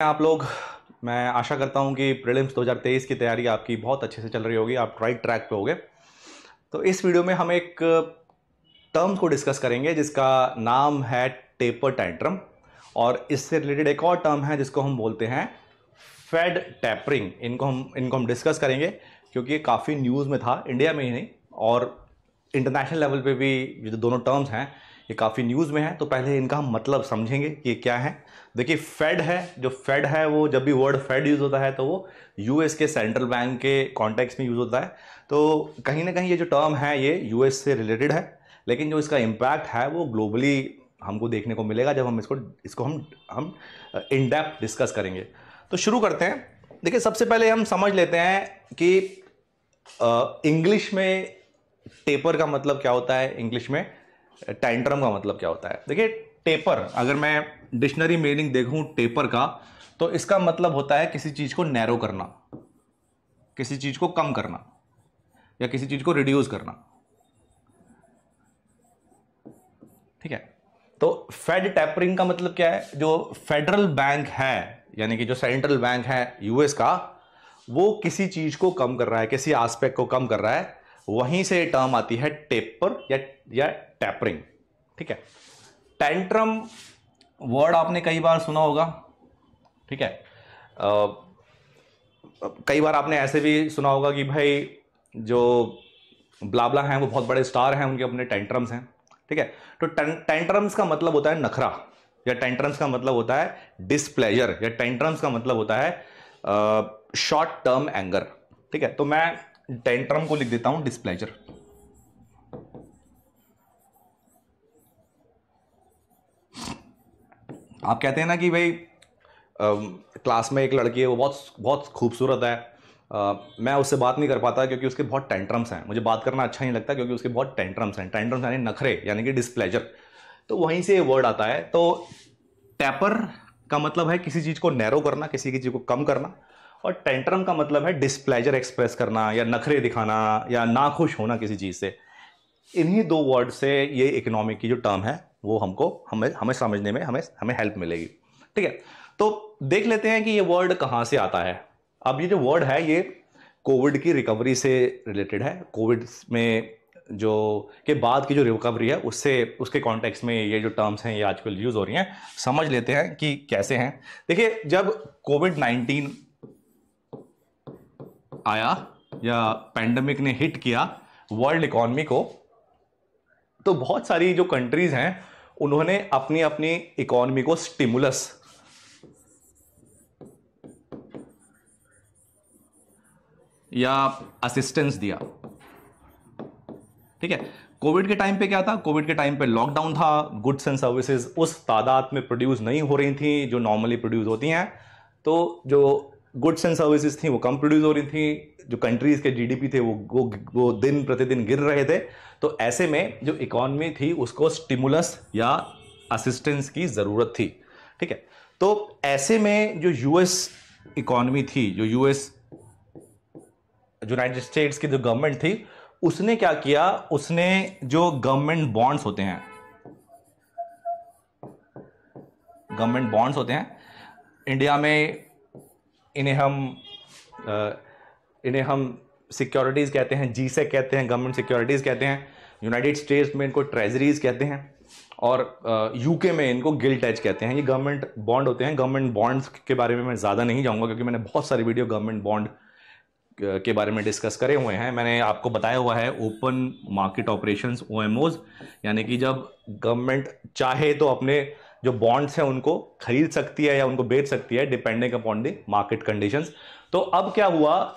आप लोग। मैं आशा करता हूं कि प्रीलिम्स 2023 की तैयारी आपकी बहुत अच्छे से चल रही होगी, आप राइट ट्रैक पे होगे। तो इस वीडियो में हम एक टर्म को डिस्कस करेंगे जिसका नाम है टेपर टैंट्रम, और इससे रिलेटेड एक और टर्म है जिसको हम बोलते हैं फेड टैपरिंग। इनको हम डिस्कस करेंगे क्योंकि ये काफ़ी न्यूज़ में था, इंडिया में ही नहीं और इंटरनेशनल लेवल पे भी। ये जो दोनों टर्म्स हैं ये काफ़ी न्यूज़ में हैं, तो पहले इनका हम मतलब समझेंगे कि ये क्या है। देखिए, फेड है, जो फेड है वो जब भी वर्ड फेड यूज़ होता है तो वो यूएस के सेंट्रल बैंक के कॉन्टेक्स्ट में यूज़ होता है। तो कहीं ना कहीं ये जो टर्म है ये यूएस से रिलेटेड है, लेकिन जो इसका इम्पैक्ट है वो ग्लोबली हमको देखने को मिलेगा जब हम इसको इसको हम इन डेप्थ डिस्कस करेंगे। तो शुरू करते हैं। देखिए, सबसे पहले हम समझ लेते हैं कि इंग्लिश में टेपर का मतलब क्या होता है, इंग्लिश में टैंट्रम का मतलब क्या होता है। देखिए, टेपर, अगर मैं डिक्शनरी मीनिंग देखूं टेपर का, तो इसका मतलब होता है किसी चीज को नैरो करना, किसी चीज को कम करना या किसी चीज को रिड्यूस करना। ठीक है, तो फेड टैपरिंग का मतलब क्या है? जो फेडरल बैंक है, यानी कि जो सेंट्रल बैंक है यूएस का, वो किसी चीज को कम कर रहा है, किसी एस्पेक्ट को कम कर रहा है, वहीं से टर्म आती है टेपर या टैपरिंग। ठीक है, टैंट्रम वर्ड आपने कई बार सुना होगा। ठीक है, कई बार आपने ऐसे भी सुना होगा कि भाई जो ब्लाब्ला हैं वो बहुत बड़े स्टार हैं, उनके अपने टैंट्रम्स हैं। ठीक है, तो टैंट्रम्स का मतलब होता है नखरा, या टैंट्रम्स का मतलब होता है डिसप्लेजर, या टैंट्रम्स का मतलब होता है शॉर्ट टर्म एंगर। ठीक है, तो मैं टैंट्रम को लिख देता हूं डिसप्लेजर। आप कहते हैं ना कि भाई क्लास में एक लड़की है, वो बहुत बहुत खूबसूरत है, मैं उससे बात नहीं कर पाता क्योंकि उसके बहुत टेंट्रम्स हैं, मुझे बात करना अच्छा नहीं लगता क्योंकि उसके बहुत टेंट्रम्स हैं। टेंट्रम्स यानी नखरे, यानी कि डिसप्लेजर। तो वहीं से ये वर्ड आता है। तो टैपर का मतलब है किसी चीज को नैरो करना, किसी की चीज को कम करना, और टेंट्रम का मतलब है डिसप्लेजर एक्सप्रेस करना या नखरे दिखाना या नाखुश होना किसी चीज से। इन्हीं दो वर्ड से ये इकोनॉमिक की जो टर्म है वो हमें हमें समझने में हमें हमें हेल्प मिलेगी। ठीक है, तो देख लेते हैं कि ये वर्ड कहाँ से आता है। अब ये जो वर्ड है ये कोविड की रिकवरी से रिलेटेड है। कोविड में जो के बाद की जो रिकवरी है उससे उसके कॉन्टेक्स्ट में ये जो टर्म्स हैं ये आजकल यूज हो रही हैं। समझ लेते हैं कि कैसे हैं। देखिए, जब कोविड-19 आया या पैंडेमिक ने हिट किया वर्ल्ड इकोनॉमी को, तो बहुत सारी जो कंट्रीज हैं उन्होंने अपनी अपनी इकोनॉमी को स्टिमुलस या असिस्टेंस दिया। ठीक है, कोविड के टाइम पे क्या था? कोविड के टाइम पे लॉकडाउन था, गुड्स एंड सर्विसेज उस तादाद में प्रोड्यूस नहीं हो रही थी जो नॉर्मली प्रोड्यूस होती हैं। तो जो गुड्स एंड सर्विसेज थी वो कम प्रोड्यूस हो रही थी, जो कंट्रीज के जीडीपी थे वो दिन प्रतिदिन गिर रहे थे। तो ऐसे में जो इकोनॉमी थी उसको स्टिमुलस या असिस्टेंस की जरूरत थी। ठीक है, तो ऐसे में जो यूएस इकोनॉमी थी, जो यूनाइटेड स्टेट्स की जो गवर्नमेंट थी, उसने क्या किया? उसने जो गवर्नमेंट बॉन्ड्स होते हैं, इंडिया में इन्हें हम सिक्योरिटीज कहते हैं, जीसेक कहते हैं, गवर्नमेंट सिक्योरिटीज कहते हैं। यूनाइटेड स्टेट्स में इनको ट्रेजरीज कहते हैं, और यूके में इनको गिल्ट एज कहते हैं। ये गवर्नमेंट बॉन्ड होते हैं। गवर्नमेंट बॉन्ड्स के बारे में मैं ज़्यादा नहीं जाऊंगा क्योंकि मैंने बहुत सारी वीडियो गवर्नमेंट बॉन्ड के बारे में डिस्कस करे हुए हैं। मैंने आपको बताया हुआ है ओपन मार्केट ऑपरेशंस, ओएमओज, यानी कि जब गवर्नमेंट चाहे तो अपने जो बॉन्ड्स हैं उनको खरीद सकती है या उनको बेच सकती है depending upon the market conditions. तो अब क्या हुआ?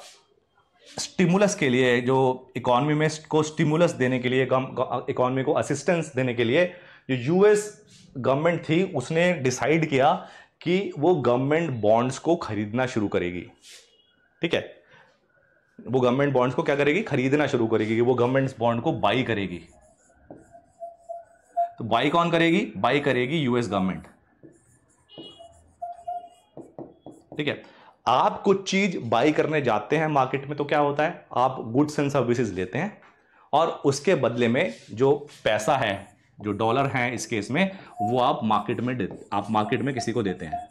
स्टिमुलस के लिए, जो इकोनॉमी में को स्टिमुलस देने के लिए, इकोनॉमी को असिस्टेंस देने के लिए, जो यूएस गवर्नमेंट थी उसने डिसाइड किया कि वो गवर्नमेंट बॉन्ड्स को खरीदना शुरू करेगी। ठीक है, वो गवर्नमेंट बॉन्ड्स को क्या करेगी? खरीदना शुरू करेगी। वो गवर्नमेंट बॉन्ड को बाई करेगी। तो बाई कौन करेगी? बाई करेगी यूएस गवर्नमेंट। ठीक है, आप कुछ चीज बाई करने जाते हैं मार्केट में तो क्या होता है? आप गुड्स एंड सर्विसेज लेते हैं और उसके बदले में जो पैसा है, जो डॉलर है इस केस में, वो आप मार्केट में किसी को देते हैं।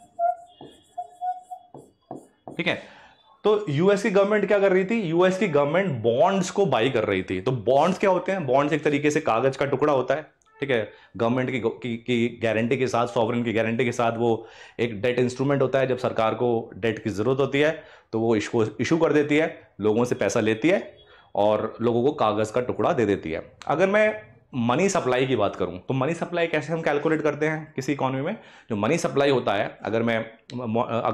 ठीक है। तो यूएस की गवर्नमेंट क्या कर रही थी, यूएस की गवर्नमेंट बॉन्ड्स को बाई कर रही थी। तो बॉन्ड्स क्या होते हैं, बॉन्ड्स एक तरीके से कागज का टुकड़ा होता है, ठीक है। गवर्नमेंट की गारंटी के साथ, सॉवरेन की गारंटी के साथ वो एक डेट इंस्ट्रूमेंट होता है। जब सरकार को डेट की जरूरत होती है तो वो इसको इशू कर देती है, लोगों से पैसा लेती है और लोगों को कागज का टुकड़ा दे देती है। अगर मैं मनी सप्लाई की बात करूं तो मनी सप्लाई कैसे हम कैलकुलेट करते हैं किसी इकोनॉमी में। जो मनी सप्लाई होता है, अगर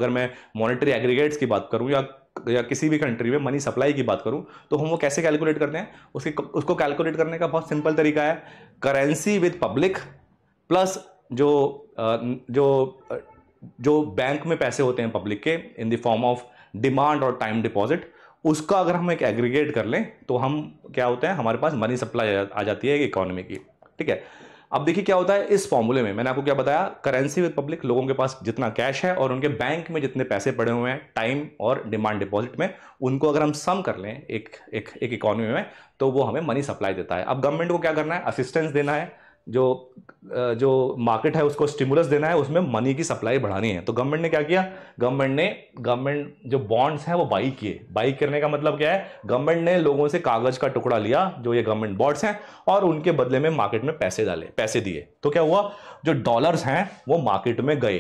मैं मॉनेटरी एग्रीगेट्स की बात करूं या किसी भी कंट्री में मनी सप्लाई की बात करूं तो हम वो कैसे कैलकुलेट करते हैं, उसको कैलकुलेट करने का बहुत सिंपल तरीका है, करेंसी विद पब्लिक प्लस जो बैंक में पैसे होते हैं पब्लिक के in the form of demand और टाइम डिपॉजिट, उसका अगर हम एक एग्रीगेट कर लें तो हम क्या होता है, हमारे पास मनी सप्लाई आ जाती है इकोनॉमी की, ठीक है। अब देखिए क्या होता है इस फॉर्मूले में, मैंने आपको क्या बताया, करेंसी विद पब्लिक, लोगों के पास जितना कैश है और उनके बैंक में जितने पैसे पड़े हुए हैं टाइम और डिमांड डिपॉजिट में, उनको अगर हम सम कर लें एक इकोनॉमी में तो वो हमें मनी सप्लाई देता है। अब गवर्नमेंट को क्या करना है, असिस्टेंस देना है, जो मार्केट है उसको स्टिमुलस देना है, उसमें मनी की सप्लाई बढ़ानी है। तो गवर्नमेंट ने क्या किया, गवर्नमेंट जो बॉन्ड्स हैं वो बाई किए। बाई करने का मतलब क्या है, गवर्नमेंट ने लोगों से कागज का टुकड़ा लिया जो ये गवर्नमेंट बॉन्ड्स हैं और उनके बदले में मार्केट में पैसे दिए। तो क्या हुआ, जो डॉलर्स हैं वो मार्केट में गए,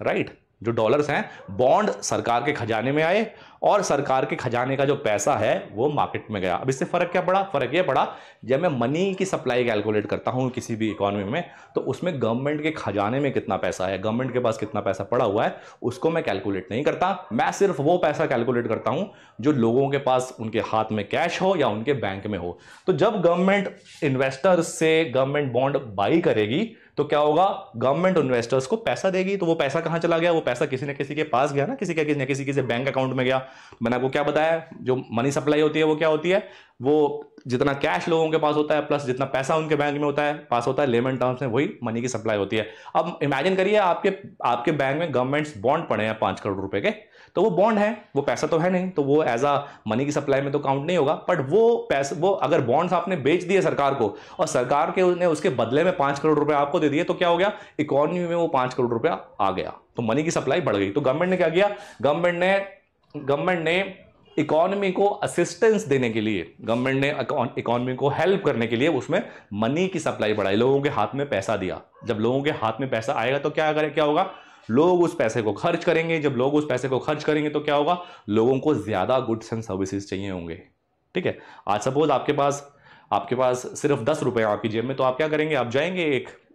राइट। जो डॉलर्स हैं बॉन्ड सरकार के खजाने में आए और सरकार के खजाने का जो पैसा है वो मार्केट में गया। अब इससे फर्क क्या पड़ा, फर्क ये पड़ा जब मैं मनी की सप्लाई कैलकुलेट करता हूं किसी भी इकोनॉमी में तो उसमें गवर्नमेंट के खजाने में कितना पैसा है, गवर्नमेंट के पास कितना पैसा पड़ा हुआ है, उसको मैं कैलकुलेट नहीं करता। मैं सिर्फ वो पैसा कैलकुलेट करता हूं जो लोगों के पास उनके हाथ में कैश हो या उनके बैंक में हो। तो जब गवर्नमेंट इन्वेस्टर्स से गवर्नमेंट बॉन्ड बाई करेगी तो क्या होगा, गवर्नमेंट इन्वेस्टर्स को पैसा देगी। तो वो पैसा कहां चला गया, वो पैसा किसी न किसी के पास गया ना, किसी के बैंक अकाउंट में गया। मैंने आपको क्या बताया, जो मनी सप्लाई होती है वो क्या होती है, वो जितना कैश लोगों के पास होता है प्लस जितना पैसा उनके बैंक में पास होता है, लेमन टर्म्स में वही मनी की सप्लाई होती है। अब इमेजिन करिए आपके बैंक में गवर्नमेंट्स बॉन्ड पड़े हैं 5 करोड़ रुपए के, तो वो बॉन्ड है, वो पैसा तो है नहीं, तो वो एज अ मनी की सप्लाई में तो काउंट नहीं होगा। बट वो अगर बॉन्ड्स आपने बेच दिए सरकार को और सरकार के ने उसके बदले में 5 करोड़ रुपए आपको दे दिए, तो क्या हो गया, इकोनॉमी में वो 5 करोड़ रुपया आ गया, तो मनी की सप्लाई बढ़ गई। तो गवर्नमेंट ने क्या किया, गवर्नमेंट ने इकोनॉमी को असिस्टेंस देने के लिए, गवर्नमेंट ने इकोनॉमी को हेल्प करने के लिए उसमें मनी की सप्लाई बढ़ाई, लोगों के हाथ में पैसा दिया। जब लोगों के हाथ में पैसा आएगा तो क्या होगा, लोग उस पैसे को खर्च करेंगे। जब लोग उस पैसे को खर्च करेंगे तो क्या होगा, लोगों को ज्यादा गुड्स एंड सर्विसेज चाहिए होंगे, ठीक है। आज सपोज आपके पास सिर्फ 10 रुपए आपकी जेब में, तो आप क्या करेंगे, आप जाएंगे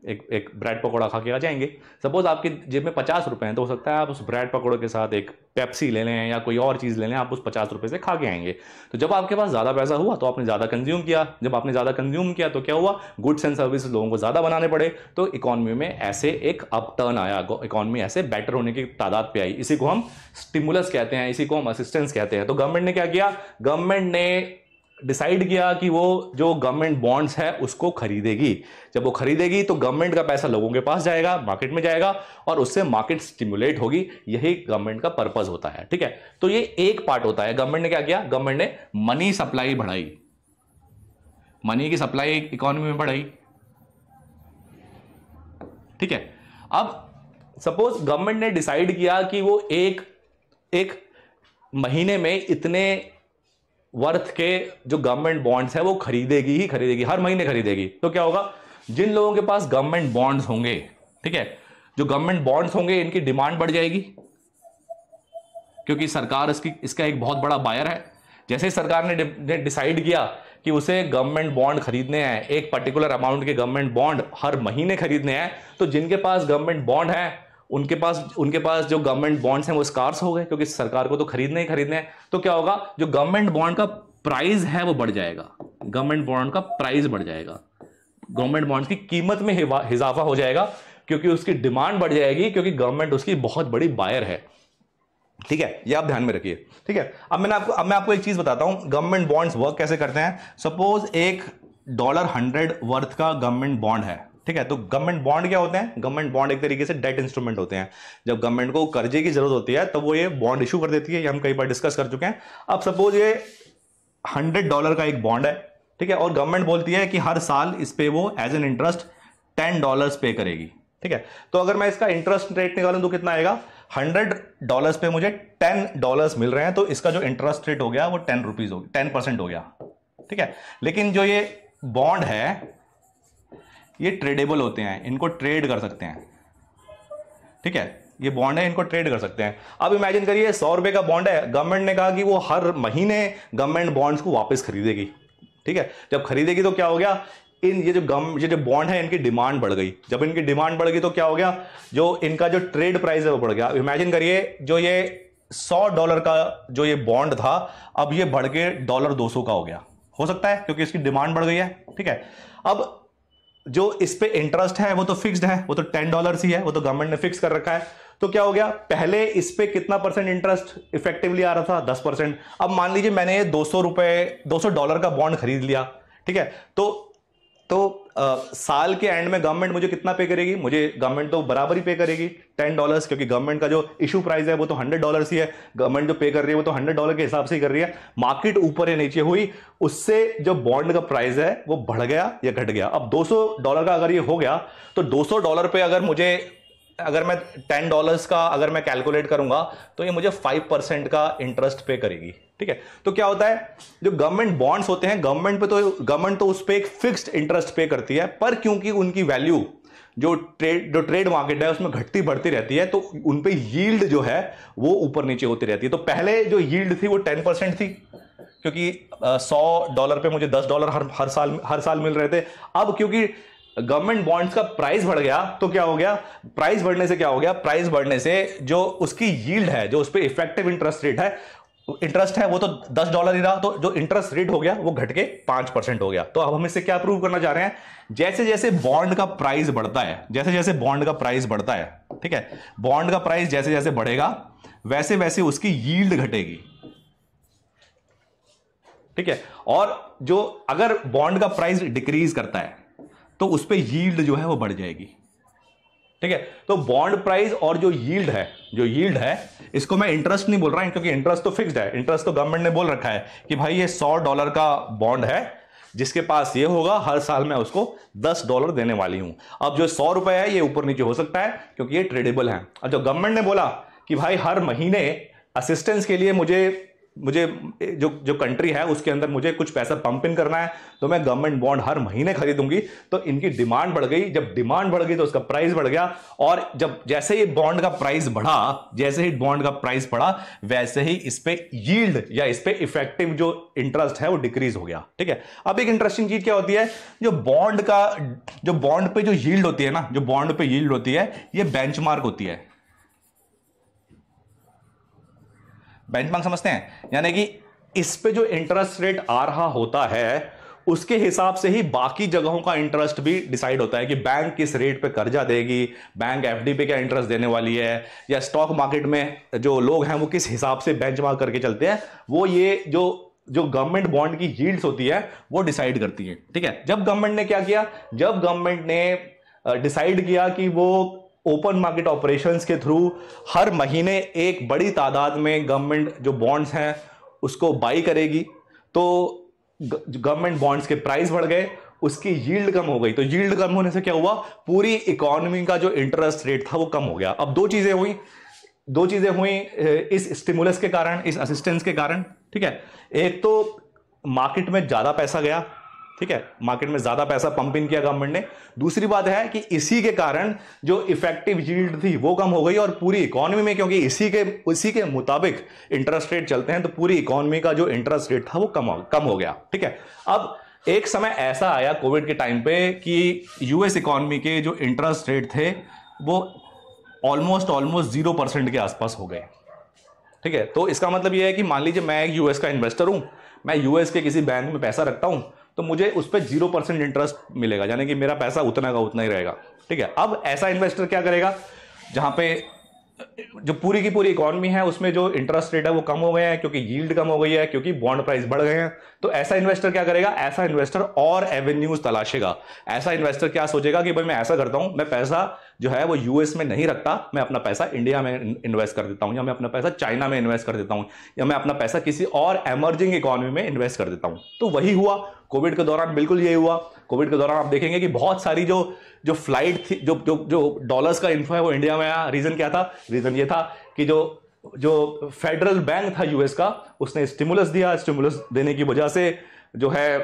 एक ब्रेड पकौड़ा खा के आ जाएंगे। सपोज आपकी जेब में 50 रुपए हैं तो हो सकता है आप उस ब्रेड पकौड़े के साथ एक पेप्सी ले लें या कोई और चीज़ ले लें, आप उस 50 रुपए से खा के आएंगे। तो जब आपके पास ज़्यादा पैसा हुआ तो आपने ज़्यादा कंज्यूम किया। जब आपने ज़्यादा कंज्यूम किया तो क्या हुआ, गुड्स एंड सर्विसेज लोगों को ज़्यादा बनाने पड़े, तो इकोनॉमी में ऐसे एक अपटर्न आया, इकोनॉमी ऐसे बेटर होने की तादाद पे आई। इसी को हम स्टिमुलस कहते हैं, इसी को हम असिस्टेंस कहते हैं। तो गवर्नमेंट ने क्या किया, गवर्नमेंट ने डिसाइड किया कि वो जो गवर्नमेंट बॉन्ड्स है उसको खरीदेगी। जब वो खरीदेगी तो गवर्नमेंट का पैसा लोगों के पास जाएगा, मार्केट में जाएगा और उससे मार्केट स्टिमुलेट होगी। यही गवर्नमेंट का पर्पस होता है, ठीक है। तो ये एक पार्ट होता है। गवर्नमेंट ने क्या किया, गवर्नमेंट ने मनी सप्लाई बढ़ाई, मनी की सप्लाई इकोनॉमी में बढ़ाई, ठीक है। अब सपोज गवर्नमेंट ने डिसाइड किया कि वो एक महीने में इतने वर्थ के जो गवर्नमेंट बॉन्ड्स है वो खरीदेगी, हर महीने खरीदेगी। तो क्या होगा, जिन लोगों के पास गवर्नमेंट बॉन्ड्स होंगे, ठीक है, जो गवर्नमेंट बॉन्ड्स होंगे इनकी डिमांड बढ़ जाएगी क्योंकि सरकार इसका एक बहुत बड़ा बायर है। जैसे सरकार ने डिसाइड किया कि उसे गवर्नमेंट बॉन्ड खरीदने हैं, एक पर्टिकुलर अमाउंट के गवर्नमेंट बॉन्ड हर महीने खरीदने हैं, तो जिनके पास गवर्नमेंट बॉन्ड है उनके पास जो गवर्नमेंट बॉन्ड्स हैं वो स्कार्स हो गए क्योंकि सरकार को तो खरीदने हैं। तो क्या होगा, जो गवर्नमेंट बॉन्ड का प्राइस है वो बढ़ जाएगा, गवर्नमेंट बॉन्ड का प्राइस बढ़ जाएगा, गवर्नमेंट बॉन्ड्स की कीमत में इजाफा हो जाएगा क्योंकि उसकी डिमांड बढ़ जाएगी, क्योंकि गवर्नमेंट उसकी बहुत बड़ी बायर है, ठीक है। ये आप ध्यान में रखिए, ठीक है। अब मैं आपको एक चीज बताता हूं, गवर्नमेंट बॉन्ड्स वर्क कैसे करते हैं। सपोज एक $100 वर्थ का गवर्नमेंट बॉन्ड है, ठीक है। तो गवर्नमेंट बॉन्ड क्या होते हैं, गवर्नमेंट बॉन्ड एक तरीके से डेट इंस्ट्रूमेंट होते हैं। जब गवर्नमेंट को कर्जे की जरूरत होती है तो वो ये बॉन्ड इशू कर देती है, ये हम कई बार डिस्कस कर चुके हैं। अब सपोज ये $100 का एक बॉन्ड है, ठीक है, और गवर्नमेंट बोलती है कि हर साल इस पे वो एज एन इंटरेस्ट $10 पे करेगी, ठीक है। तो अगर मैं इसका इंटरेस्ट रेट निकालूं तो कितना आएगा, $100 पे मुझे $10 मिल रहे हैं, तो इसका जो इंटरेस्ट रेट हो गया वो 10 रुपीज हो गया, 10% हो गया, ठीक है। लेकिन जो ये बॉन्ड है ये ट्रेडेबल होते हैं, इनको ट्रेड कर सकते हैं, ठीक है। ये बॉन्ड है, इनको ट्रेड कर सकते हैं। अब इमेजिन करिए 100 रुपए का बॉन्ड है, गवर्नमेंट ने कहा कि वो हर महीने गवर्नमेंट बॉन्ड्स को वापस खरीदेगी, ठीक है। जब खरीदेगी तो क्या हो गया, ये जो बॉन्ड है इनकी डिमांड बढ़ गई। जब इनकी डिमांड बढ़ गई तो क्या हो गया, जो इनका जो ट्रेड प्राइस है वो बढ़ गया। इमेजिन करिए जो ये $100 का जो ये बॉन्ड था, अब ये बढ़ के $200 का हो गया, हो सकता है क्योंकि इसकी डिमांड बढ़ गई है, ठीक है। अब जो इस पे इंटरेस्ट है वो तो फिक्स्ड है, वो तो $10 ही है, वो तो गवर्नमेंट ने फिक्स कर रखा है। तो क्या हो गया, पहले इस पे कितना परसेंट इंटरेस्ट इफेक्टिवली आ रहा था, 10%। अब मान लीजिए मैंने ये $200 का बॉन्ड खरीद लिया, ठीक है। तो साल के एंड में गवर्नमेंट मुझे कितना पे करेगी, मुझे गवर्नमेंट तो बराबर ही पे करेगी $10, क्योंकि गवर्नमेंट का जो इशू प्राइस है वो तो $100 ही है। गवर्नमेंट जो पे कर रही है वो तो $100 के हिसाब से ही कर रही है। मार्केट ऊपर या नीचे हुई, उससे जो बॉन्ड का प्राइस है वो बढ़ गया या घट गया। अब $200 का अगर ये हो गया तो $200 पे अगर मैं $10 का अगर मैं कैलकुलेट करूंगा तो ये मुझे 5% का इंटरेस्ट पे करेगी, ठीक है। तो क्या होता है, जो गवर्नमेंट बॉन्ड्स होते हैं, गवर्नमेंट तो उस पे एक फिक्स्ड इंटरेस्ट पे करती है, पर क्योंकि उनकी वैल्यू जो ट्रेड मार्केट है उसमें घटती बढ़ती रहती है, तो उन पे यील्ड जो है वो ऊपर नीचे होती रहती है। तो पहले जो यील्ड थी वो 10% थी, क्योंकि $100 पे मुझे $10 हर साल मिल रहे थे। अब क्योंकि गवर्नमेंट बॉन्ड्स का प्राइस बढ़ गया तो क्या हो गया, प्राइस बढ़ने से क्या हो गया, प्राइस बढ़ने से जो उसकी यील्ड है, जो उस पर इफेक्टिव इंटरेस्ट है वो तो $10 ही रहा, तो जो इंटरेस्ट रेट हो गया वो घट के 5% हो गया। तो अब हम इससे क्या प्रूव करना चाह रहे हैं, जैसे जैसे बॉन्ड का प्राइस बढ़ता है, ठीक है, बॉन्ड का प्राइस जैसे जैसे बढ़ेगा वैसे वैसे उसकी यील्ड घटेगी, ठीक है। और जो अगर बॉन्ड का प्राइस डिक्रीज करता है तो उस पर यील्ड जो है वो बढ़ जाएगी, ठीक है। तो बॉन्ड प्राइस और जो यील्ड है इसको मैं इंटरेस्ट नहीं बोल रहा हूं, क्योंकि इंटरेस्ट तो फिक्स्ड है। इंटरेस्ट तो गवर्नमेंट ने बोल रखा है कि भाई ये $100 का बॉन्ड है, जिसके पास ये होगा हर साल मैं उसको $10 देने वाली हूं। अब जो $100 है ये ऊपर नीचे हो सकता है क्योंकि ये ट्रेडेबल है। और जो गवर्नमेंट ने बोला कि भाई हर महीने असिस्टेंस के लिए मुझे जो कंट्री है उसके अंदर मुझे कुछ पैसा पंप इन करना है, तो मैं गवर्नमेंट बॉन्ड हर महीने खरीदूंगी। तो इनकी डिमांड बढ़ गई, जब डिमांड बढ़ गई तो उसका प्राइस बढ़ गया, और जैसे ही बॉन्ड का प्राइस बढ़ा वैसे ही इस पे यील्ड या इस पे इफेक्टिव जो इंटरेस्ट है वो डिक्रीज हो गया, ठीक है। अब एक इंटरेस्टिंग चीज क्या होती है, जो बॉन्ड पे जो यील्ड होती है ना, जो बॉन्ड पे यील्ड होती है ये बेंचमार्क होती है। बेंचमार्क समझते हैं, यानी कि इस पे जो इंटरेस्ट रेट आ रहा होता है उसके हिसाब से ही बाकी जगहों का इंटरेस्ट भी डिसाइड होता है कि बैंक किस रेट पे कर्जा देगी, बैंक एफडी पे क्या इंटरेस्ट देने वाली है, या स्टॉक मार्केट में जो लोग हैं वो किस हिसाब से बेंचमार्क करके चलते हैं, वो ये जो गवर्नमेंट बॉन्ड की यील्ड्स होती है वो डिसाइड करती है, ठीक है। जब गवर्नमेंट ने क्या किया, जब गवर्नमेंट ने डिसाइड किया कि वो ओपन मार्केट ऑपरेशंस के थ्रू हर महीने एक बड़ी तादाद में गवर्नमेंट जो बॉन्ड्स हैं उसको बाई करेगी, तो गवर्नमेंट बॉन्ड्स के प्राइस बढ़ गए, उसकी यील्ड कम हो गई। तो यील्ड कम होने से क्या हुआ, पूरी इकोनॉमी का जो इंटरेस्ट रेट था वो कम हो गया। अब दो चीजें हुई इस स्टिमुलस के कारण, इस असिस्टेंस के कारण, ठीक है। एक तो मार्केट में ज्यादा पैसा गया, ठीक है, मार्केट में ज्यादा पैसा पंप इन किया गवर्नमेंट ने। दूसरी बात है कि इसी के कारण जो इफेक्टिव यील्ड थी वो कम हो गई, और पूरी इकोनॉमी में, क्योंकि इसी के मुताबिक इंटरेस्ट रेट चलते हैं, तो पूरी इकोनॉमी का जो इंटरेस्ट रेट था वो कम हो गया, ठीक है। अब एक समय ऐसा आया कोविड के टाइम पे कि यूएस इकोनॉमी के जो इंटरेस्ट रेट थे वो ऑलमोस्ट 0% के आसपास हो गए, ठीक है। तो इसका मतलब यह है कि मान लीजिए मैं एक यूएस का इन्वेस्टर हूं, मैं यूएस के किसी बैंक में पैसा रखता हूं, तो मुझे उस पर 0% इंटरेस्ट मिलेगा, यानी कि मेरा पैसा उतना का उतना ही रहेगा, ठीक है। अब ऐसा इन्वेस्टर क्या करेगा, जहां पे जो पूरी की पूरी इकोनॉमी है उसमें जो इंटरेस्ट रेट है वो कम हो गए हैं, क्योंकि यील्ड कम हो गई है, क्योंकि बॉन्ड प्राइस बढ़ गए हैं। तो ऐसा इन्वेस्टर क्या करेगा, ऐसा इन्वेस्टर और एवेन्यूज तलाशेगा। ऐसा इन्वेस्टर क्या सोचेगा कि भाई मैं ऐसा करता हूं, मैं पैसा जो है वो यूएस में नहीं रखता, मैं अपना पैसा इंडिया में इन्वेस्ट कर देता हूं, या मैं अपना पैसा चाइना में इन्वेस्ट कर देता हूं, या मैं अपना पैसा किसी और एमर्जिंग इकोनॉमी में इन्वेस्ट कर देता हूं। तो वही हुआ कोविड के दौरान, बिल्कुल यही हुआ। कोविड के दौरान आप देखेंगे कि बहुत सारी जो जो फ्लाइट थी, जो जो जो डॉलर्स का इन्फ्लो है वो इंडिया में आया। रीजन क्या था? रीजन ये था कि जो फेडरल बैंक था यूएस का, उसने स्टिमुलस दिया। स्टिमुलस देने की वजह से जो है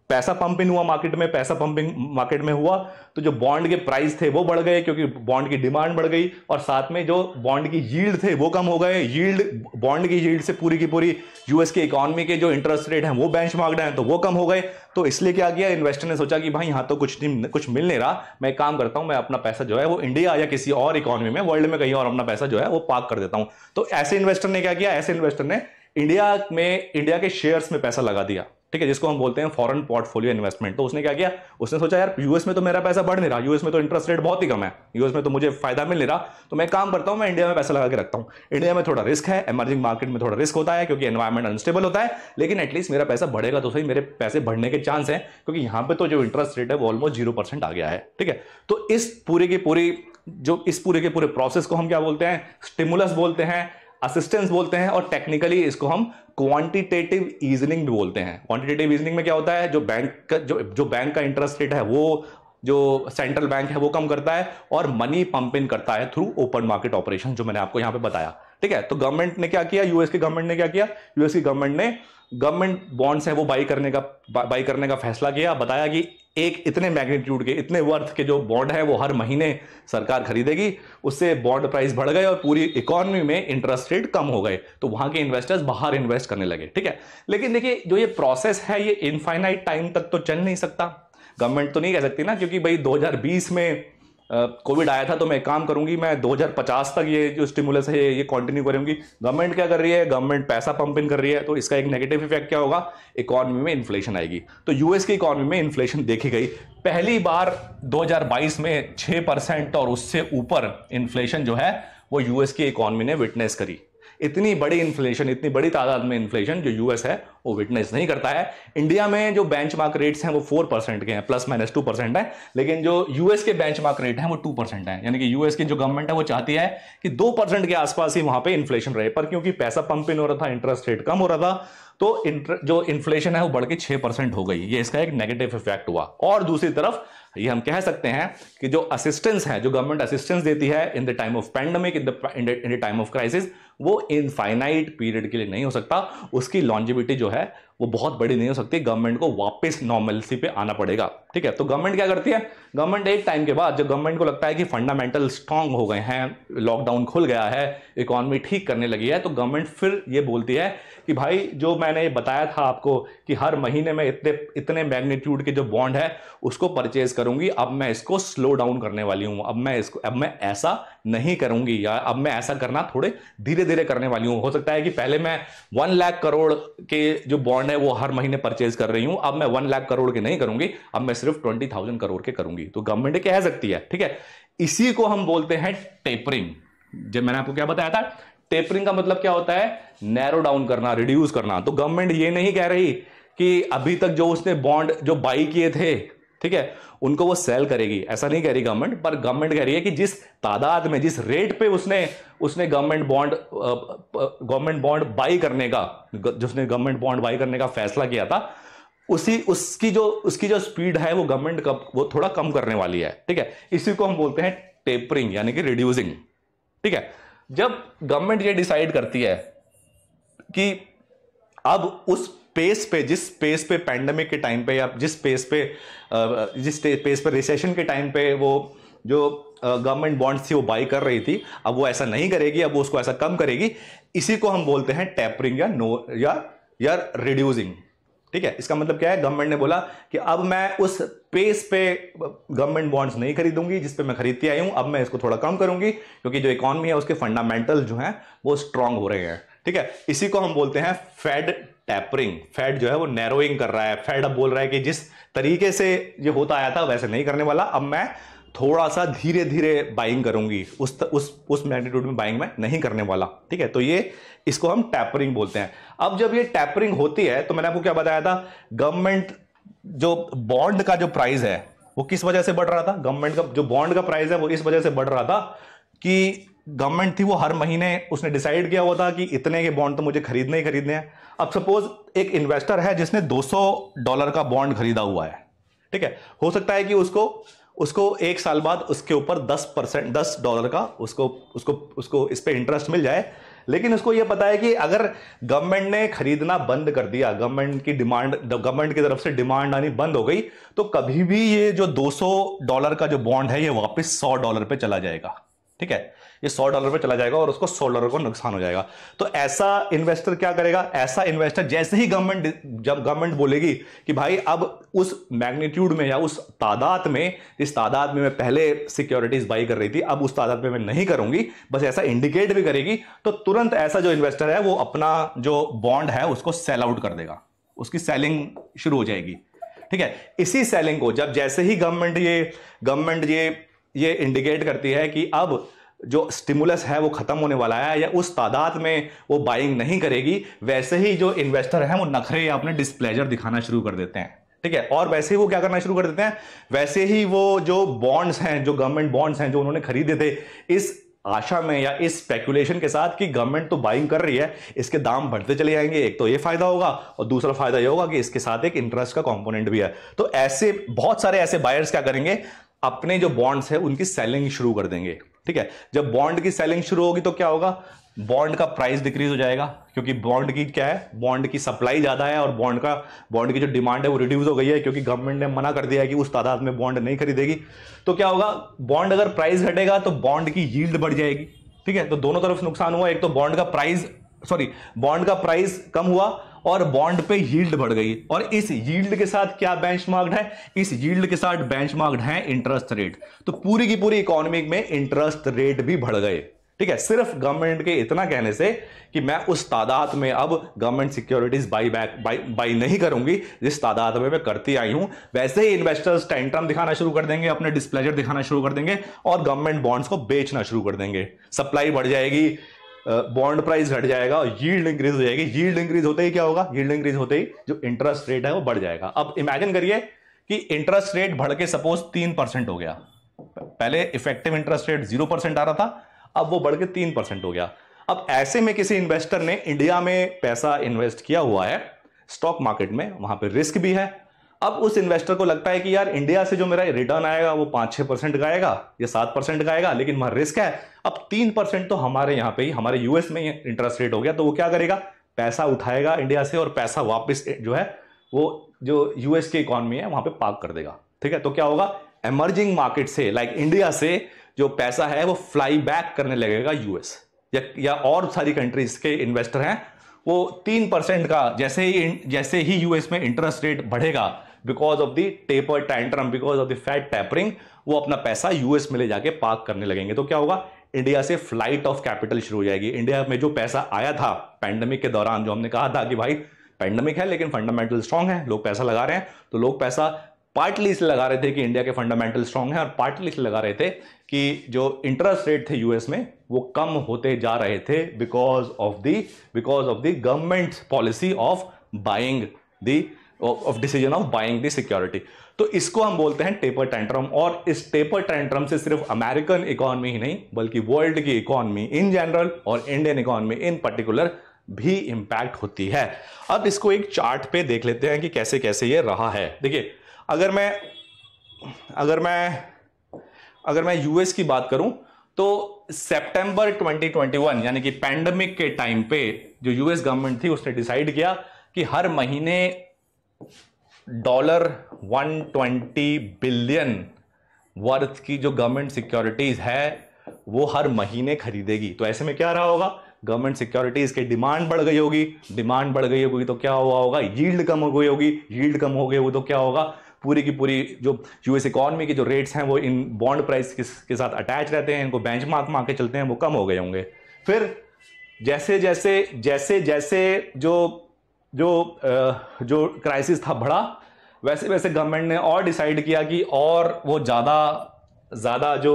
पैसा पंप इन हुआ मार्केट में। पैसा पंपिंग मार्केट में हुआ तो जो बॉन्ड के प्राइस थे वो बढ़ गए, क्योंकि बॉन्ड की डिमांड बढ़ गई, और साथ में जो बॉन्ड की यील्ड थे वो कम हो गए। यील्ड, बॉन्ड की यील्ड से पूरी की पूरी यूएस की इकोनॉमी के जो इंटरेस्ट रेट हैं वो बेंचमार्क्ड हैं, तो वो कम हो गए। तो इसलिए क्या किया, इन्वेस्टर ने सोचा कि भाई यहां तो कुछ मिल नहीं रहा, मैं एक काम करता हूं, मैं अपना पैसा जो है वो इंडिया या किसी और इकोनॉमी में, वर्ल्ड में कहीं और अपना पैसा जो है वो पार्क कर देता हूं। तो ऐसे इन्वेस्टर ने क्या किया, ऐसे इन्वेस्टर ने इंडिया के शेयर्स में पैसा लगा दिया, ठीक है, जिसको हम बोलते हैं फॉरेन पोर्टफोलियो इन्वेस्टमेंट। तो उसने क्या किया, उसने सोचा यार यूएस में तो मेरा पैसा बढ़ नहीं रहा, यूएस में तो इंटरेस्ट रेट बहुत ही कम है, यूएस में तो मुझे फायदा मिल नहीं रहा, तो मैं काम करता हूं, मैं इंडिया में पैसा लगा के रखता हूं। इंडिया में थोड़ा रिस्क है, इमर्जिंग मार्केट में थोड़ा रिस्क होता है क्योंकि एनवायरमेंट अनस्टेबल होता है, लेकिन एटलीस्ट मेरा पैसा बढ़ेगा तो सही, मेरे पैसे बढ़ने के चांस है, क्योंकि यहां पर तो जो इंटरेस्ट रेट है वो ऑलमोस्ट 0% आ गया है, ठीक है। तो इस पूरे के पूरे प्रोसेस को हम क्या बोलते हैं, स्टिमुलस बोलते हैं, असिस्टेंस बोलते हैं, और टेक्निकली इसको हम क्वांटिटेटिव ईजनिंग भी बोलते हैं। क्वांटिटेटिव ईजनिंग में क्या होता है, जो बैंक का इंटरेस्ट रेट है वो जो सेंट्रल बैंक है वो कम करता है, और मनी पंप इन करता है थ्रू ओपन मार्केट ऑपरेशन, जो मैंने आपको यहां पे बताया, ठीक है। तो गवर्नमेंट ने क्या किया, यूएस की गवर्नमेंट ने क्या किया, यूएस की गवर्नमेंट ने गवर्नमेंट बॉन्ड्स है वो बाई करने का फैसला किया। बताया कि एक इतने मैग्नीट्यूड के, इतने वर्थ के जो बॉन्ड है वो हर महीने सरकार खरीदेगी, उससे बॉन्ड प्राइस बढ़ गए और पूरी इकोनॉमी में इंटरेस्ट रेट कम हो गए, तो वहां के इन्वेस्टर्स बाहर इन्वेस्ट करने लगे, ठीक है। लेकिन देखिए जो ये प्रोसेस है ये इनफाइनाइट टाइम तक तो चल नहीं सकता, गवर्नमेंट तो नहीं कह सकती ना, क्योंकि भाई 2020 में कोविड आया था तो मैं काम करूंगी, मैं 2050 तक ये जो स्टिमुलस है ये कंटिन्यू करूंगी। गवर्नमेंट क्या कर रही है, गवर्नमेंट पैसा पंप इन कर रही है, तो इसका एक नेगेटिव इफेक्ट क्या होगा, इकोनॉमी में इन्फ्लेशन आएगी। तो यूएस की इकोनॉमी में इन्फ्लेशन देखी गई पहली बार 2022 में 6% और उससे ऊपर इन्फ्लेशन जो है वो यूएस की इकोनॉमी ने विटनेस करी। इतनी बड़ी इन्फ्लेशन, इतनी बड़ी तादाद में इन्फ्लेशन जो यूएस है वो विटनेस नहीं करता है। इंडिया में जो बेंचमार्क रेट्स हैं वो 4% के हैं, ±2% है, लेकिन जो यूएस के बेंचमार्क रेट हैं वो 2% है। यानी कि यूएस की जो गवर्नमेंट है वो चाहती है कि 2% के आसपास ही वहां पे इन्फ्लेशन रहे, पर क्योंकि पैसा पंप इन हो रहा था, इंटरेस्ट रेट कम हो रहा था, तो जो इन्फ्लेशन है वो बढ़ के 6% हो गई। ये इसका एक नेगेटिव इफेक्ट हुआ। और दूसरी तरफ ये हम कह सकते हैं कि जो असिस्टेंस है, जो गवर्नमेंट असिस्टेंस देती है in the time of pandemic, in the time of crisis, वो इनफाइनाइट पीरियड के लिए नहीं हो सकता, उसकी लॉन्जिविटी जो है वो बहुत बड़ी नहीं हो सकती। गवर्नमेंट को वापस नॉर्मलसी पे आना पड़ेगा, ठीक है। तो गवर्नमेंट क्या करती है, गवर्नमेंट एक टाइम के बाद जब गवर्नमेंट को लगता है कि फंडामेंटल स्ट्रांग हो गए हैं, लॉकडाउन खुल गया है, इकोनॉमी ठीक करने लगी है, तो गवर्नमेंट फिर ये बोलती है कि भाई जो मैंने बताया था आपको कि हर महीने में इतने मैग्नीट्यूड के जो बॉन्ड है उसको परचेज करूंगी, अब मैं इसको स्लो डाउन करने वाली हूं, अब मैं ऐसा नहीं करूंगी, या अब मैं ऐसा करना थोड़े धीरे धीरे करने वाली हूं। हो सकता है कि पहले मैं 1 लाख करोड़ के जो बॉन्ड है वो हर महीने परचेज कर रही हूं, अब मैं 1 लाख करोड़ के नहीं करूंगी, अब मैं सिर्फ 20,000 करोड़ के करूंगी। तो गवर्नमेंट कह सकती है, ठीक है। इसी को हम बोलते हैं टेपरिंग। जब मैंने आपको क्या बताया था, टेपरिंग का मतलब क्या होता है, नैरो डाउन करना, रिड्यूस करना। तो गवर्नमेंट ये नहीं कह रही कि अभी तक जो उसने बॉन्ड जो बाई किए थे, ठीक है, उनको वो सेल करेगी, ऐसा नहीं कह रही गवर्नमेंट, पर गवर्नमेंट कह रही है कि जिस तादाद में, जिस रेट पे उसने गवर्नमेंट बॉन्ड बाई करने का, जिसने गवर्नमेंट बॉन्ड बाई करने का फैसला किया था, उसकी जो स्पीड है वो गवर्नमेंट वो थोड़ा कम करने वाली है, ठीक है। इसी को हम बोलते हैं टेपरिंग, यानी कि रिड्यूसिंग, ठीक है। जब गवर्नमेंट ये डिसाइड करती है कि अब उस पेस पे, जिस पेस पे पैंडेमिक के टाइम पे, या जिस पेस पे रिसेशन के टाइम पे वो जो गवर्नमेंट बॉन्ड्स थी वो बाई कर रही थी, अब वो ऐसा नहीं करेगी, अब वो उसको ऐसा कम करेगी। इसी को हम बोलते हैं टेपरिंग या रिड्यूसिंग, ठीक है। इसका मतलब क्या है, गवर्नमेंट ने बोला कि अब मैं उस पेस पे गवर्नमेंट बॉन्ड्स नहीं खरीदूंगी जिस पे मैं खरीदती आई हूं, अब मैं इसको थोड़ा कम करूंगी, क्योंकि जो इकोनॉमी है उसके फंडामेंटल जो है वो स्ट्रांग हो रहे हैं, ठीक है। इसी को हम बोलते हैं फेड टेपरिंग। फेड जो है वो नैरोइंग कर रहा है। फेड अब बोल रहा है कि जिस तरीके से ये होता आया था वैसे नहीं करने वाला, अब मैं थोड़ा सा धीरे धीरे बाइंग करूंगी, उस मैग्नीट्यूड में बाइंग मैं नहीं करने वाला, ठीक है। तो ये इसको हम टैपरिंग बोलते हैं। अब जब ये टैपरिंग होती है तो मैंने आपको क्या बताया था, गवर्नमेंट जो बॉन्ड का जो प्राइस है वो किस वजह से बढ़ रहा था, गवर्नमेंट का जो बॉन्ड का प्राइस है वो इस वजह से बढ़ रहा था कि गवर्नमेंट थी वो हर महीने उसने डिसाइड किया हुआ था कि इतने के बॉन्ड तो मुझे खरीदने ही खरीदने हैं। अब सपोज एक इन्वेस्टर है जिसने $200 का बॉन्ड खरीदा हुआ है, ठीक है, हो सकता है कि उसको एक साल बाद उसके ऊपर 10% $10 का उसको उसको उसको इस पे इंटरेस्ट मिल जाए, लेकिन उसको यह पता है कि अगर गवर्नमेंट ने खरीदना बंद कर दिया, गवर्नमेंट की तरफ से डिमांड आनी बंद हो गई, तो कभी भी ये जो $200 का जो बॉन्ड है ये वापस $100 पे चला जाएगा। ठीक है, ये $100 पे चला जाएगा और उसको $100 को नुकसान हो जाएगा। तो ऐसा इन्वेस्टर क्या करेगा? ऐसा इन्वेस्टर जैसे ही जब गवर्नमेंट बोलेगी कि भाई अब उस मैग्नीट्यूड में या उस तादाद में, जिस तादाद में मैं पहले सिक्योरिटीज बाई कर रही थी, अब उस तादाद में मैं नहीं करूंगी, बस ऐसा इंडिकेट भी करेगी, तो तुरंत ऐसा जो इन्वेस्टर है वो अपना जो बॉन्ड है उसको सेल आउट कर देगा, उसकी सेलिंग शुरू हो जाएगी। ठीक है, इसी सेलिंग को जब जैसे ही गवर्नमेंट ये इंडिकेट करती है कि अब जो स्टिमुलस है वो खत्म होने वाला है या उस तादाद में वो बाइंग नहीं करेगी, वैसे ही जो इन्वेस्टर है वो नखरे या अपने डिस्प्लेजर दिखाना शुरू कर देते हैं। ठीक है, और वैसे ही वो क्या करना शुरू कर देते हैं, वैसे ही वो जो बॉन्ड्स हैं, जो गवर्नमेंट बॉन्ड्स हैं जो उन्होंने खरीदे थे इस आशा में या इस स्पेकुलेशन के साथ कि गवर्नमेंट तो बाइंग कर रही है, इसके दाम बढ़ते चले जाएंगे, एक तो ये फायदा होगा और दूसरा फायदा ये होगा कि इसके साथ एक इंटरेस्ट का कंपोनेंट भी है। तो ऐसे बहुत सारे ऐसे बायर्स क्या करेंगे, अपने जो बॉन्ड्स है उनकी सेलिंग शुरू कर देंगे। ठीक है, जब बॉन्ड की सेलिंग शुरू होगी तो क्या होगा, बॉन्ड का प्राइस डिक्रीज हो जाएगा, क्योंकि बॉन्ड की क्या है, बॉन्ड की सप्लाई ज्यादा है और बॉन्ड की जो डिमांड है वो रिड्यूस हो गई है, क्योंकि गवर्नमेंट ने मना कर दिया है कि उस तादाद में बॉन्ड नहीं खरीदेगी। तो क्या होगा, बॉन्ड अगर प्राइस घटेगा तो बॉन्ड की यील्ड बढ़ जाएगी। ठीक है, तो दोनों तरफ नुकसान हुआ, एक तो बॉन्ड का प्राइस कम हुआ और बॉन्ड पे यील्ड बढ़ गई, और इस यील्ड के साथ क्या बेंचमार्क्ड है, इस यील्ड के साथ बेंचमार्क्ड है इंटरेस्ट रेट। तो पूरी की पूरी इकोनॉमी में इंटरेस्ट रेट भी बढ़ गए। ठीक है, सिर्फ गवर्नमेंट के इतना कहने से कि मैं उस तादाद में अब गवर्नमेंट सिक्योरिटीज बाई नहीं करूंगी जिस तादाद में मैं करती आई हूं, वैसे ही इन्वेस्टर्स टेंट्रम दिखाना शुरू कर देंगे, अपने डिस्प्लेजर दिखाना शुरू कर देंगे और गवर्नमेंट बॉन्ड्स को बेचना शुरू कर देंगे। सप्लाई बढ़ जाएगी, बॉन्ड प्राइस घट जाएगा, यील्ड इंक्रीज हो जाएगी। यील्ड इंक्रीज होते ही क्या होगा, यील्ड इंक्रीज होते ही जो इंटरेस्ट रेट है वो बढ़ जाएगा। अब इमेजिन करिए कि इंटरेस्ट रेट बढ़ के सपोज 3% हो गया। पहले इफेक्टिव इंटरेस्ट रेट 0% आ रहा था, अब वो बढ़ के 3% हो गया। अब ऐसे में किसी इन्वेस्टर ने इंडिया में पैसा इन्वेस्ट किया हुआ है स्टॉक मार्केट में, वहां पे रिस्क भी है। अब उस इन्वेस्टर को लगता है कि यार इंडिया से जो मेरा रिटर्न आएगा वो 5-6% का आएगा या 7% का आएगा, लेकिन वहां रिस्क है। अब 3% तो हमारे यहाँ पे ही, हमारे यूएस में ही इंटरेस्ट रेट हो गया, तो वो क्या करेगा, पैसा उठाएगा इंडिया से और पैसा वापस जो है वो जो यूएस की इकोनॉमी है वहां पे पार्क कर देगा। ठीक है, तो क्या होगा, इमर्जिंग मार्केट से लाइक इंडिया से जो पैसा है वो फ्लाई बैक करने लगेगा यूएस या और सारी कंट्रीज के इन्वेस्टर हैं, वो 3% का जैसे ही यूएस में इंटरेस्ट रेट बढ़ेगा because of the taper tantrum, because of the fat tapering, वो अपना पैसा यूएस में ले जाके पार्क करने लगेंगे। तो क्या होगा, इंडिया से फ्लाइट ऑफ कैपिटल शुरू हो जाएगी। इंडिया में जो पैसा आया था पैंडेमिक के दौरान, जो हमने कहा था कि भाई पैंडेमिक है लेकिन फंडामेंटल स्ट्रांग है, लोग पैसा लगा रहे हैं, तो लोग पैसा पार्टली इसलिए लगा रहे थे कि इंडिया के फंडामेंटल स्ट्रांग है और पार्टली इसलिए लगा रहे थे कि जो इंटरेस्ट रेट थे यूएस में वो कम होते जा रहे थे because of the government policy of decision of buying the security. तो इसको हम बोलते हैं टेपर टैंट्रम, और इस टेपर टैंट्रम से सिर्फ अमेरिकन इकोनॉमी ही नहीं बल्कि वर्ल्ड की इकोनॉमी इन जनरल और इंडियन इकोनॉमी इन पर्टिकुलर भी इंपैक्ट होती है। अब इसको एक चार्ट पे देख लेते हैं कि कैसे कैसे ये रहा है। देखिए, अगर मैं यूएस की बात करूं तो सितंबर 2021 यानी कि पैंडेमिक के टाइम पे जो यूएस गवर्नमेंट थी उसने डिसाइड किया कि हर महीने $120 बिलियन वर्थ की जो गवर्नमेंट सिक्योरिटीज है वो हर महीने खरीदेगी। तो ऐसे में क्या रहा होगा, गवर्नमेंट सिक्योरिटीज की डिमांड बढ़ गई होगी, तो क्या हुआ होगा, यील्ड कम हो गई होगी, यील्ड कम हो गई होगी तो क्या होगा, पूरी की पूरी जो यूएस इकोनॉमी के जो रेट्स हैं वो इन बॉन्ड प्राइस के साथ अटैच रहते हैं, इनको बेंचमार्क मान के चलते हैं, वो कम हो गए होंगे। फिर जैसे जैसे जो क्राइसिस था बढ़ा, वैसे वैसे गवर्नमेंट ने और डिसाइड किया कि और वो ज्यादा जो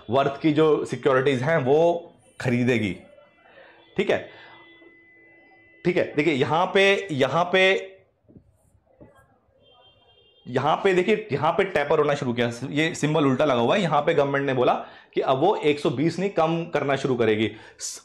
वर्थ की जो सिक्योरिटीज हैं वो खरीदेगी। ठीक है, देखिए यहां पे देखिए, यहां पे टैपर होना शुरू किया, ये सिंबल उल्टा लगा हुआ है। यहां पे गवर्नमेंट ने बोला कि अब वो 120 नहीं कम करना शुरू करेगी,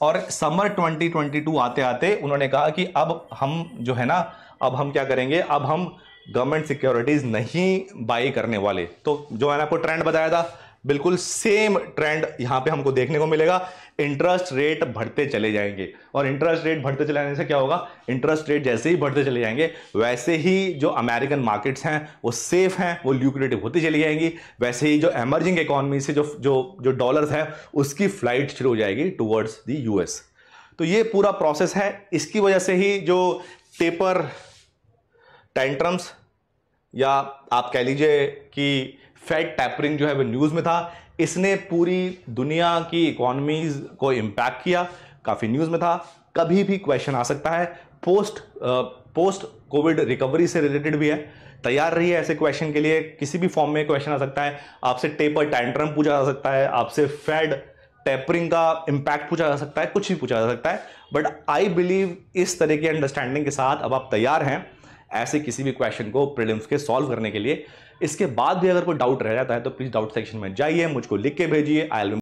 और समर 2022 आते आते उन्होंने कहा कि अब हम जो है ना, अब हम क्या करेंगे, अब हम गवर्नमेंट सिक्योरिटीज नहीं बाई करने वाले। तो जो मैंने आपको ट्रेंड बताया था, बिल्कुल सेम ट्रेंड यहां पे हमको देखने को मिलेगा। इंटरेस्ट रेट बढ़ते चले जाएंगे, और इंटरेस्ट रेट बढ़ते चले जाने से क्या होगा, इंटरेस्ट रेट जैसे ही बढ़ते चले जाएंगे वैसे ही जो अमेरिकन मार्केट्स हैं वो सेफ हैं, वो ल्यूक्रेटिव होती चली जाएंगी। वैसे ही जो एमर्जिंग इकोनॉमी से जो डॉलर्स है उसकी फ्लाइट शुरू हो जाएगी टुवर्ड्स द यूएस। तो ये पूरा प्रोसेस है। इसकी वजह से ही जो टेपर टेंट्रम्स, या आप कह लीजिए कि फेड टैपरिंग जो है वो न्यूज़ में था, इसने पूरी दुनिया की इकोनॉमीज को इम्पैक्ट किया, काफ़ी न्यूज़ में था। कभी भी क्वेश्चन आ सकता है, पोस्ट कोविड रिकवरी से रिलेटेड भी है, तैयार रही है ऐसे क्वेश्चन के लिए। किसी भी फॉर्म में क्वेश्चन आ सकता है, आपसे टेपर टैंट्रम पूछा जा सकता है, आपसे फेड टेपरिंग का इम्पैक्ट पूछा जा सकता है, कुछ भी पूछा जा सकता है। बट आई बिलीव इस तरह की अंडरस्टैंडिंग के साथ अब आप तैयार हैं ऐसे किसी भी क्वेश्चन को प्रीलिम्स के सॉल्व करने के लिए। इसके बाद भी अगर कोई डाउट रह जाता है तो प्लीज डाउट सेक्शन में जाइए, मुझको लिख के भेजिए। I will